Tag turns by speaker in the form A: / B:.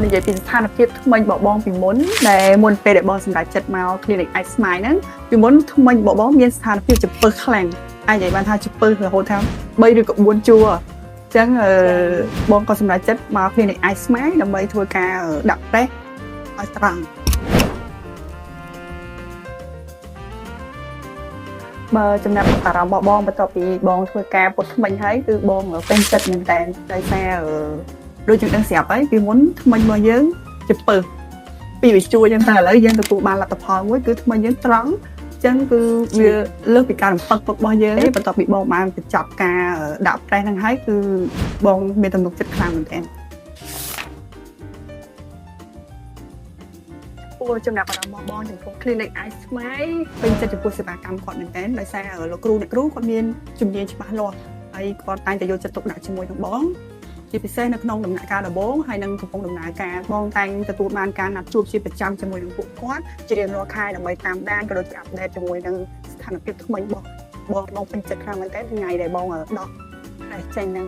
A: និយាយពីស្ថានភាពថ្មីបងពីមុនដែលមុនពេលដែលបងសម្រាប់ចិត្តមក clinic I Smile ហ្នឹងពីមុនថ្មីបងមានស្ថានភាពចំពឹសខ្លាំងអាចនិយាយបានថាចំពឹសរហូតថា3ឬក៏4ជួរអញ្ចឹងបងក៏សម្រាប់ចិត្តមក clinic I Smile ដើម្បីធ្វើការដាក់ប្រេសឲ្យត្រង់បើចំណាប់អារម្មណ៍របស់បងបន្ទាប់ពីបងធ្វើការពុតថ្មិញហើយគឺបងពេញចិត្តមែនតើដោយសារដូចយើងដឹងស្រាប់ហើយពីមុនថ្មិញរបស់យើងចំពឹសពីវាជួរអញ្ចឹងតែឥឡូវយើងទទួលបានលទ្ធផលមួយគឺថ្មិញយើងត្រង់អញ្ចឹងគឺវាលើសពីការរំពឹករបស់យើងបន្ទាប់ពីបងបានបញ្ចប់ការដាក់ប្រេសហ្នឹងហើយគឺបងមានទំនុកចិត្តខ្លាំងមែនតើចំណាប់អារម្មណ៍របស់បងចំពោះ clinic I Smile ពេញចិត្តចំពោះសេវាកម្មគាត់មែនតើដោយសារលោកគ្រូអ្នកគ្រូគាត់មានជំនាញច្បាស់លាស់ហើយគាត់តែងតែយកចិត្តទុកដាក់ជាមួយនឹងបងជាពិសេសនៅក្នុងដំណាក់កាលដំបូងហើយនឹងកំពុងដំណើរការបងតែងទទួលបានការណាត់ជួបជាប្រចាំជាមួយនឹងពួកគាត់ជារៀងរាល់ខែដើម្បីតាមដានក៏ដូចជាអាប់ដេតជាមួយនឹងស្ថានភាពថ្មីរបស់បងពេញចិត្តខ្លាំងមែនតើថ្ងៃដែលបងដោះតែចេញហ្នឹង